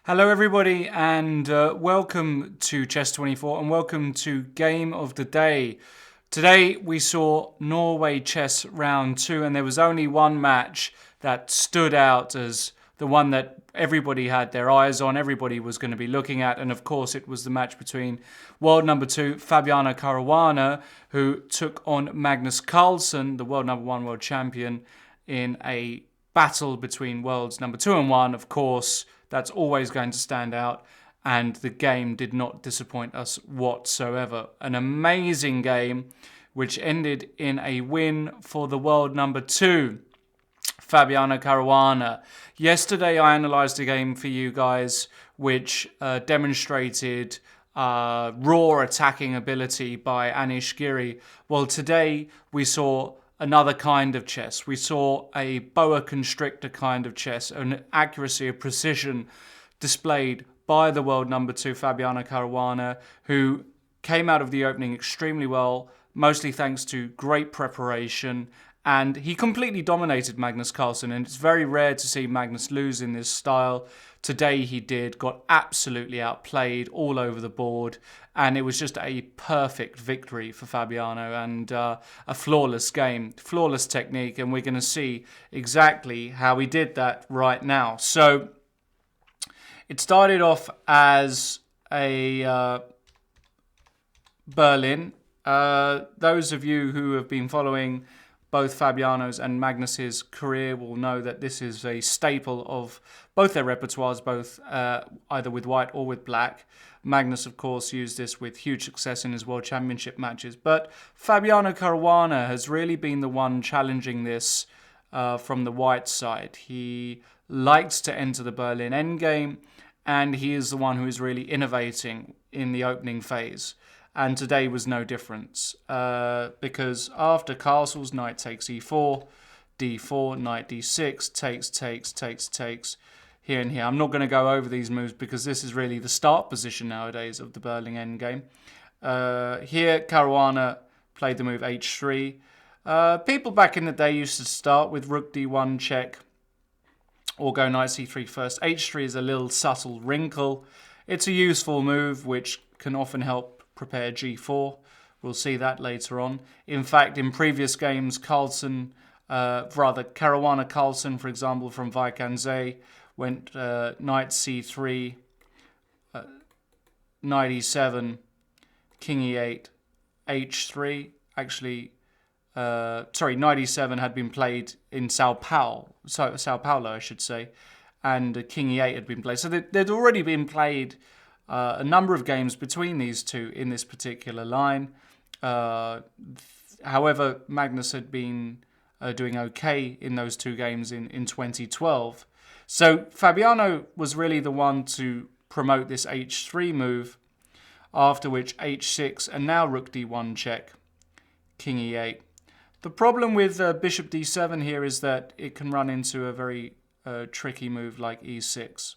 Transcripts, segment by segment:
Hello everybody and welcome to Chess24 and welcome to Game of the Day. Today we saw Norway Chess Round 2 and there was only one match that stood out as the one that everybody had their eyes on, everybody was going to be looking at, and of course it was the match between world number 2 Fabiano Caruana, who took on Magnus Carlsen, the world number 1 world champion, in a battle between worlds number 2 and 1. Of course, that's always going to stand out, and the game did not disappoint us whatsoever. An amazing game which ended in a win for the world number 2, Fabiano Caruana. Yesterday I analysed a game for you guys which demonstrated raw attacking ability by Anish Giri. Well, today we saw another kind of chess. We saw a boa constrictor kind of chess, an accuracy, a precision displayed by the world number 2 Fabiano Caruana, who came out of the opening extremely well, mostly thanks to great preparation, and he completely dominated Magnus Carlsen, and it's very rare to see Magnus lose in this style. Today he did, got absolutely outplayed all over the board, and it was just a perfect victory for Fabiano and a flawless game, flawless technique, and we're going to see exactly how he did that right now. So it started off as a Berlin. Those of you who have been following both Fabiano's and Magnus's career will know that this is a staple of both their repertoires, both either with white or with black. Magnus, of course, used this with huge success in his World Championship matches, but Fabiano Caruana has really been the one challenging this from the white side. He likes to enter the Berlin endgame, and he is the one who is really innovating in the opening phase. And today was no difference, because after castles, knight takes e4, d4, knight d6, takes, here and here. I'm not going to go over these moves because this is really the start position nowadays of the Berlin endgame. Here, Caruana played the move h3. People back in the day used to start with rook d1 check, or go knight c3 first. h3 is a little subtle wrinkle. It's a useful move which can often help prepare g4. We'll see that later on. In fact, in previous games, Caruana Carlsen, for example, from Vaikanze, went knight c3, knight e7, king e8, h3. Actually, knight e7 had been played in Sao Paulo, I should say, and king e8 had been played. So they'd already been played a number of games between these two in this particular line. However, Magnus had been doing okay in those two games in 2012. So Fabiano was really the one to promote this h3 move, after which h6, and now rook d1 check, king e8. The problem with bishop d7 here is that it can run into a very tricky move like e6.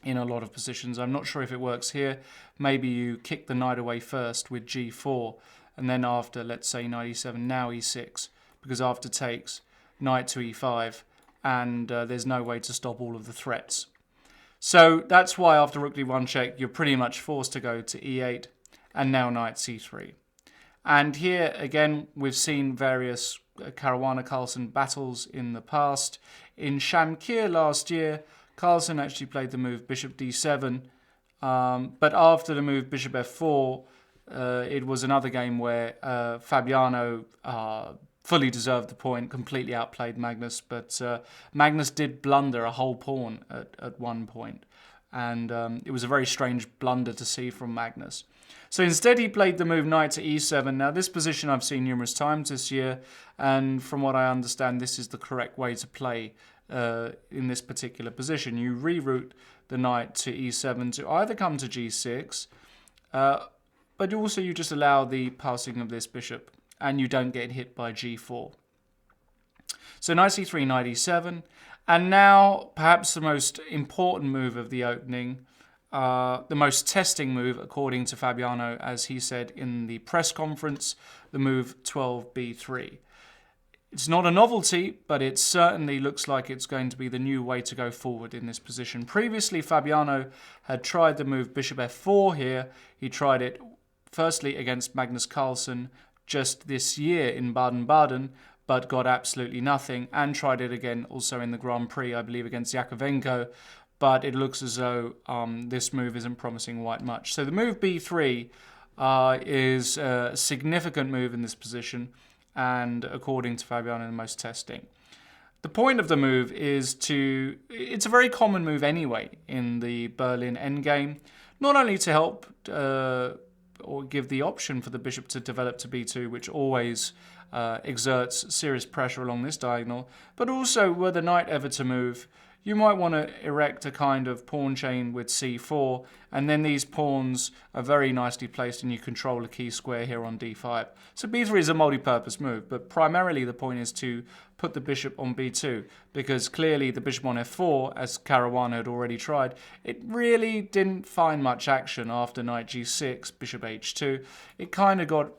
In a lot of positions. I'm not sure if it works here. Maybe you kick the knight away first with g4, and then after, let's say, knight e7, now e6, because after takes, knight to e5, and there's no way to stop all of the threats. So that's why after rook d1 check, you're pretty much forced to go to e8, and now knight c3. And here, again, we've seen various Caruana-Carlsen battles in the past. In Shamkir last year, Carlsen actually played the move bishop d7, but after the move bishop f4, it was another game where Fabiano fully deserved the point, completely outplayed Magnus, but Magnus did blunder a whole pawn at one point, and it was a very strange blunder to see from Magnus. So instead he played the move knight to e7. Now this position I've seen numerous times this year, and from what I understand this is the correct way to play in this particular position. You reroute the knight to e7 to either come to g6, but also you just allow the passing of this bishop and you don't get hit by g4. So knight c3, knight e7, and now perhaps the most important move of the opening, the most testing move according to Fabiano, as he said in the press conference, the move 12b3. It's not a novelty, but it certainly looks like it's going to be the new way to go forward in this position. Previously, Fabiano had tried the move bishop f4 here. He tried it firstly against Magnus Carlsen just this year in Baden-Baden, but got absolutely nothing, and tried it again also in the Grand Prix, I believe, against Yakovenko. But it looks as though this move isn't promising white much. So the move b3 is a significant move in this position, and according to Fabiano, the most testing. The point of the move is it's a very common move anyway in the Berlin endgame, not only to help or give the option for the bishop to develop to b2, which always exerts serious pressure along this diagonal, but also were the knight ever to move, you might want to erect a kind of pawn chain with c4, and then these pawns are very nicely placed and you control a key square here on d5. So b3 is a multi-purpose move, but primarily the point is to put the bishop on b2, because clearly the bishop on f4, as Caruana had already tried, it really didn't find much action after knight g6, bishop h2. It kind of got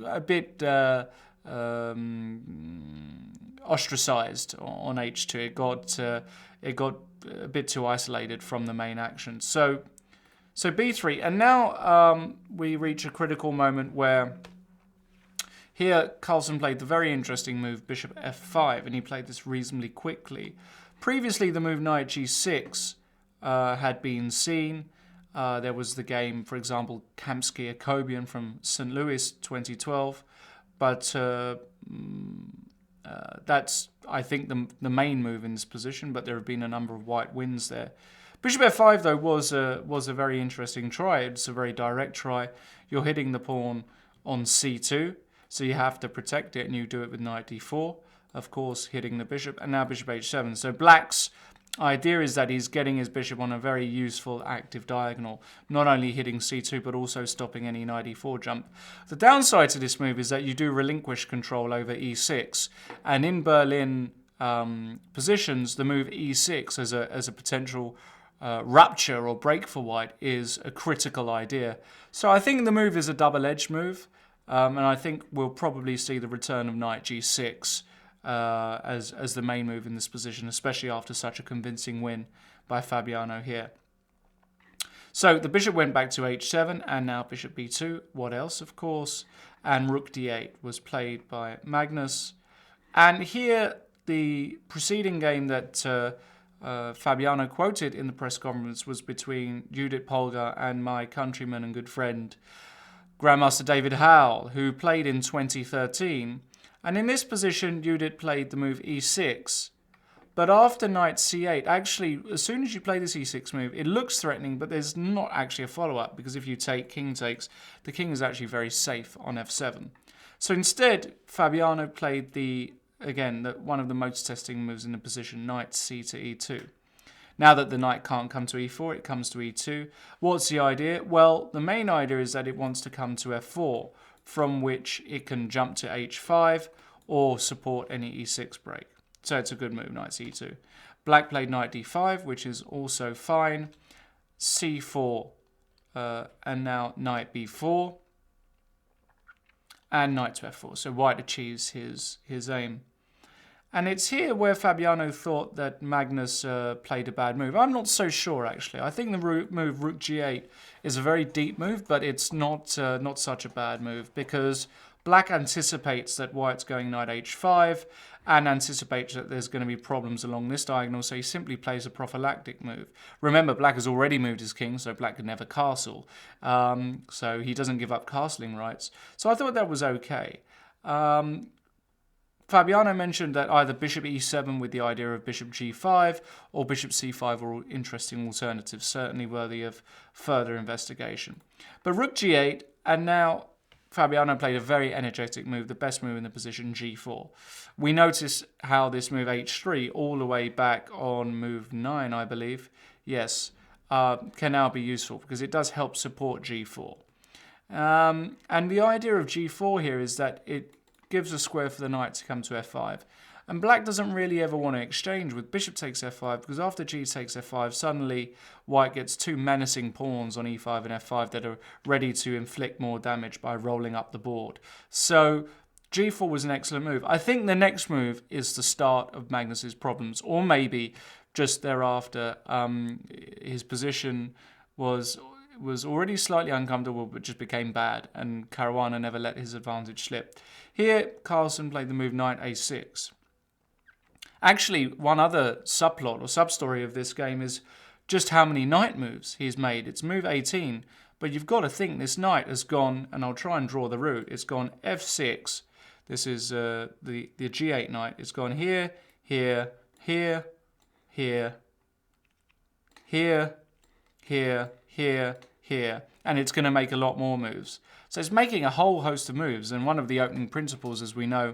a bit ostracized on h2. It got a bit too isolated from the main action. So b3, and now we reach a critical moment where here Carlsen played the very interesting move bishop f5, and he played this reasonably quickly. Previously, the move knight g6 had been seen. There was the game, for example, Kamsky-Jacobian from St. Louis 2012, but that's, I think, the main move in this position, but there have been a number of white wins there. Bishop f5, though, was a very interesting try. It's a very direct try. You're hitting the pawn on c2, so you have to protect it, and you do it with knight d4, of course, hitting the bishop, and now bishop h7. So black's idea is that he's getting his bishop on a very useful active diagonal, not only hitting c2 but also stopping any knight e4 jump. The downside to this move is that you do relinquish control over e6, and in Berlin positions, the move e6 as a potential rupture or break for white is a critical idea. So I think the move is a double-edged move, and I think we'll probably see the return of knight g6 as the main move in this position, especially after such a convincing win by Fabiano here. So the bishop went back to h7, and now bishop b2. What else, of course? And rook d8 was played by Magnus. And here, the preceding game that Fabiano quoted in the press conference was between Judith Polgar and my countryman and good friend, Grandmaster David Howell, who played in 2013. And in this position, Judith played the move e6. But after knight c8, actually, as soon as you play this e6 move, it looks threatening, but there's not actually a follow-up, because if you take, king takes, the king is actually very safe on f7. So instead, Fabiano played one of the most testing moves in the position, knight c to e2. Now that the knight can't come to e4, it comes to e2. What's the idea? Well, the main idea is that it wants to come to f4, from which it can jump to h5 or support any e6 break. So it's a good move, knight c2. Black played knight d5, which is also fine. c4, and now knight b4. And knight to f4. So white achieves his aim. And it's here where Fabiano thought that Magnus played a bad move. I'm not so sure, actually. I think the move rook g8 is a very deep move, but it's not such a bad move, because black anticipates that white's going knight h5 and anticipates that there's going to be problems along this diagonal, so he simply plays a prophylactic move. Remember, black has already moved his king, so black can never castle. So he doesn't give up castling rights. So I thought that was okay. Fabiano mentioned that either bishop e7 with the idea of bishop g5 or bishop c5 are all interesting alternatives, certainly worthy of further investigation. But rook g8, and now Fabiano played a very energetic move, the best move in the position, g4. We notice how this move h3, all the way back on move 9, I believe, yes, can now be useful, because it does help support g4. And the idea of g4 here is that it gives a square for the knight to come to f5. And black doesn't really ever want to exchange with bishop takes f5, because after g takes f5, suddenly white gets two menacing pawns on e5 and f5 that are ready to inflict more damage by rolling up the board. So G4 was an excellent move. I think the next move is the start of Magnus's problems, or maybe just thereafter. His position was already slightly uncomfortable, but just became bad, and Caruana never let his advantage slip. Here, Carlsen played the move knight a6. Actually, one other subplot or sub-story of this game is just how many knight moves he's made. It's move 18, but you've got to think this knight has gone, and I'll try and draw the route, it's gone f6. This is the g8 knight. It's gone here, here, here, here, here, here, here, here, and it's going to make a lot more moves. So it's making a whole host of moves, and one of the opening principles, as we know,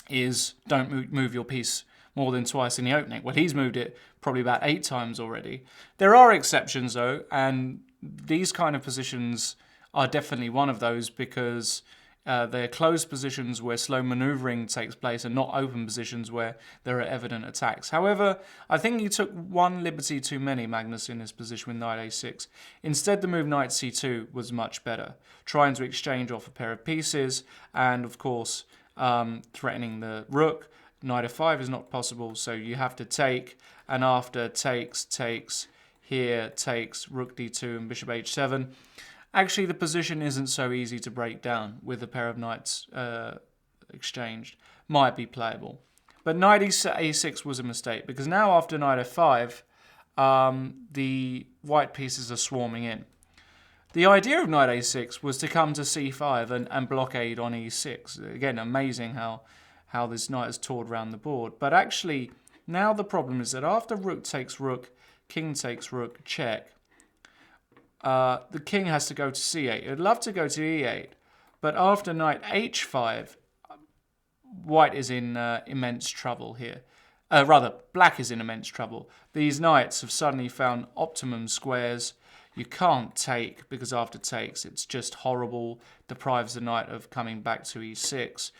is don't move your piece more than twice in the opening. Well, he's moved it probably about 8 times already. There are exceptions, though, and these kind of positions are definitely one of those, because they're closed positions where slow maneuvering takes place and not open positions where there are evident attacks. However, I think he took one liberty too many, Magnus, in this position with knight a6. Instead, the move knight c2 was much better, trying to exchange off a pair of pieces and, of course, threatening the rook. Knight f5 is not possible, so you have to take, and after takes, here takes, rook d2 and bishop h7. Actually, the position isn't so easy to break down with a pair of knights exchanged. Might be playable. But knight a6 was a mistake, because now after knight f5, the white pieces are swarming in. The idea of knight a6 was to come to c5 and blockade on e6. Again, amazing how this knight has toured around the board. But actually, now the problem is that after rook takes rook, king takes rook, check, the king has to go to c8. It'd love to go to e8, but after knight h5, white is in immense trouble here. Rather, black is in immense trouble. These knights have suddenly found optimum squares. You can't take, because after takes, it's just horrible. Deprives the knight of coming back to e6.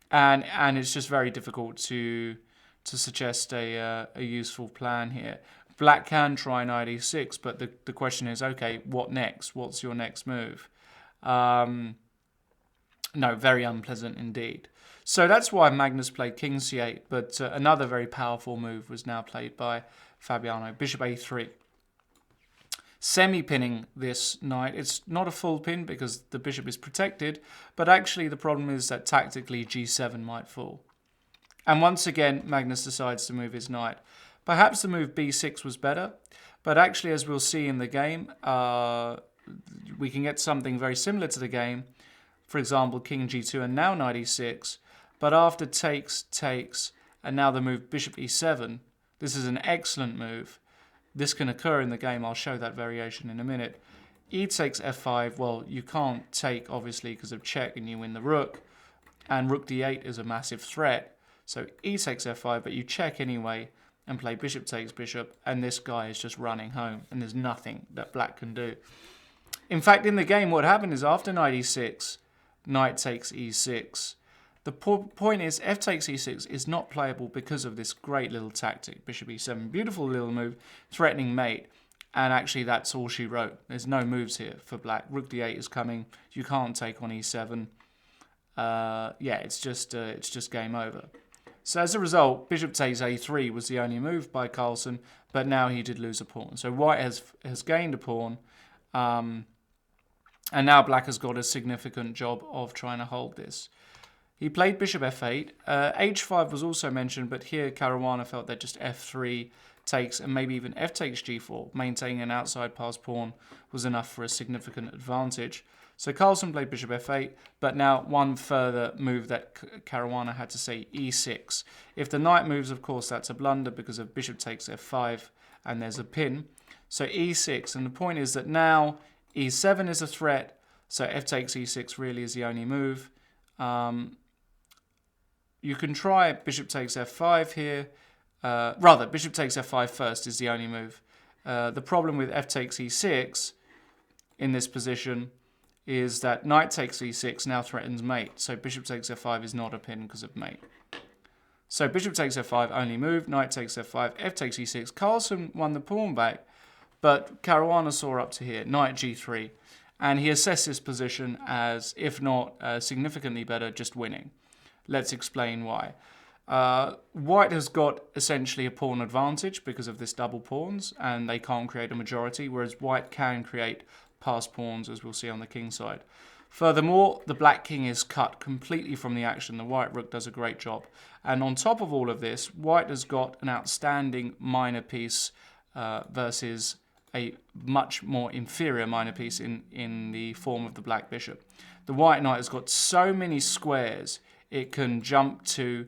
And it's just very difficult to suggest a useful plan here. Black can try knight e6, but the question is, okay, what next? What's your next move? No, very unpleasant indeed. So that's why Magnus played king c8, but another very powerful move was now played by Fabiano. Bishop a3. Semi-pinning this knight. It's not a full pin because the bishop is protected, but actually the problem is that tactically g7 might fall. And once again, Magnus decides to move his knight. Perhaps the move b6 was better, but actually, as we'll see in the game, we can get something very similar to the game. For example, king g2 and now knight e6, but after takes, and now the move bishop e7. This is an excellent move. This can occur in the game. I'll show that variation in a minute. E takes f5. Well, you can't take, obviously, because of check, and you win the rook. And rook d8 is a massive threat. So e takes f5, but you check anyway and play bishop takes bishop, and this guy is just running home, and there's nothing that black can do. In fact, in the game, what happened is after knight e6, knight takes e6. The point is, f takes e6 is not playable because of this great little tactic, bishop e7. Beautiful little move, threatening mate, and actually that's all she wrote. There's no moves here for black. Rook d8 is coming. You can't take on e7. Yeah, it's just game over. So as a result, bishop takes a3 was the only move by Carlsen, but now he did lose a pawn. So white has gained a pawn, and now black has got a significant job of trying to hold this. He played bishop f8. h5 was also mentioned, but here Caruana felt that just f3 takes and maybe even f takes g4, maintaining an outside pass pawn, was enough for a significant advantage. So Carlsen played bishop f8, but now one further move that Caruana had to say, e6. If the knight moves, of course, that's a blunder because of bishop takes f5, and there's a pin. So e6, and the point is that now e7 is a threat, so f takes e6 really is the only move. You can try bishop takes f5 here. Rather, bishop takes f5 first is the only move. The problem with f takes e6 in this position is that knight takes e6 now threatens mate. So bishop takes f5 is not a pin because of mate. So bishop takes f5, only move. Knight takes f5, f takes e6. Carlsen won the pawn back, but Caruana saw up to here. Knight g3. And he assessed his position as, if not significantly better, just winning. Let's explain why. White has got essentially a pawn advantage because of this double pawns, and they can't create a majority, whereas white can create passed pawns, as we'll see on the king side. Furthermore, the black king is cut completely from the action. The white rook does a great job. And on top of all of this, white has got an outstanding minor piece versus a much more inferior minor piece in the form of the black bishop. The white knight has got so many squares it can jump to,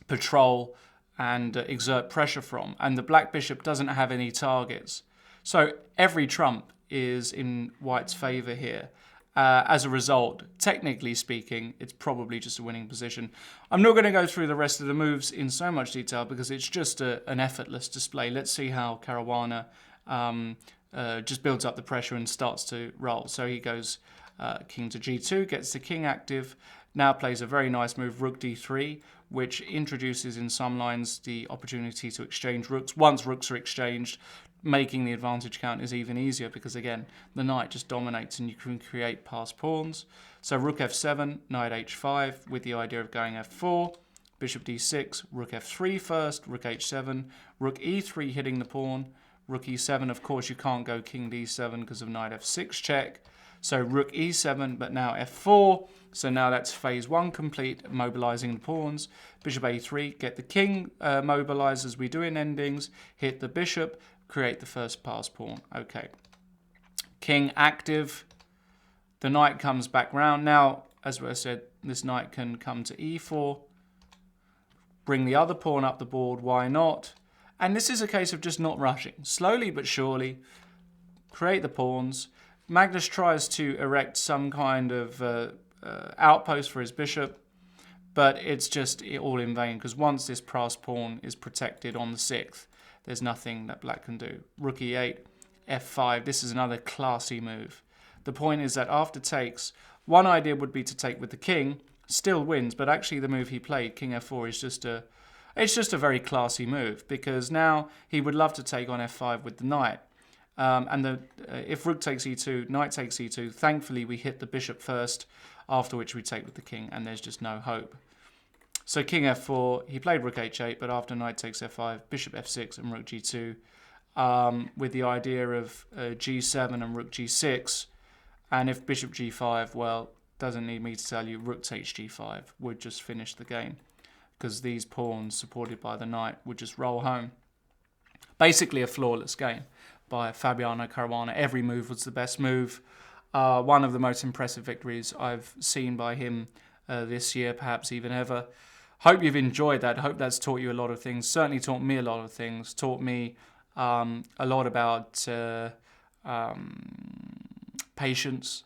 patrol and exert pressure from, and the black bishop doesn't have any targets. So every trump is in white's favour here. As a result, technically speaking, it's probably just a winning position. I'm not going to go through the rest of the moves in so much detail because it's just an effortless display. Let's see how Caruana just builds up the pressure and starts to roll. So he goes king to g2, gets the king active, now plays a very nice move, rook d3, which introduces in some lines the opportunity to exchange rooks. Once rooks are exchanged, making the advantage count is even easier because, again, the knight just dominates and you can create passed pawns. So rook f7, knight h5 with the idea of going f4, bishop d6, rook f3 first, rook h7, rook e3 hitting the pawn, rook e7. Of course, you can't go king d7 because of knight f6 check. So rook e7, but now f4. So now that's phase one complete, mobilizing the pawns. Bishop a3, get the king mobilized as we do in endings, hit the bishop, create the first passed pawn. Okay. King active. The knight comes back round. Now, as I said, this knight can come to e4. Bring the other pawn up the board. Why not? And this is a case of just not rushing. Slowly but surely, create the pawns. Magnus tries to erect some kind of outpost for his bishop, but it's just all in vain because once this passed pawn is protected on the 6th, there's nothing that black can do. Rook e8, f5. This is another classy move. The point is that after takes, one idea would be to take with the king, still wins, but actually the move he played, king f4, is just a very classy move because now he would love to take on f5 with the knight. If rook takes e2, knight takes e2, thankfully we hit the bishop first, after which we take with the king, and there's just no hope. So king f4, he played rook h8, but after knight takes f5, bishop f6 and rook g2, with the idea of g7 and rook g6, and if bishop g5, well, doesn't need me to tell you, rook takes g5 would just finish the game, because these pawns supported by the knight would just roll home. Basically a flawless game by Fabiano Caruana. Every move was the best move. One of the most impressive victories I've seen by him this year, perhaps even ever. Hope you've enjoyed that. Hope that's taught you a lot of things. Certainly taught me a lot of things. Taught me a lot about patience,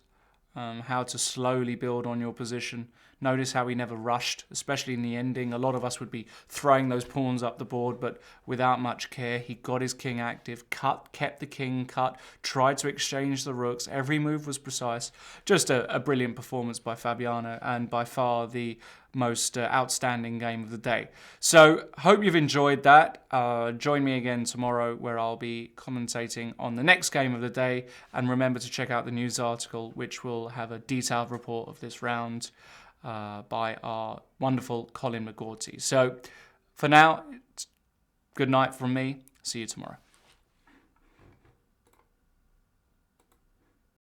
how to slowly build on your position. Notice how he never rushed, especially in the ending. A lot of us would be throwing those pawns up the board, but without much care. He got his king active, kept the king cut, tried to exchange the rooks. Every move was precise. Just a brilliant performance by Fabiano, and by far the most outstanding game of the day. So, hope you've enjoyed that. Join me again tomorrow where I'll be commentating on the next game of the day. And remember to check out the news article, which will have a detailed report of this round by our wonderful Colin McGaughty. So, for now, good night from me. See you tomorrow.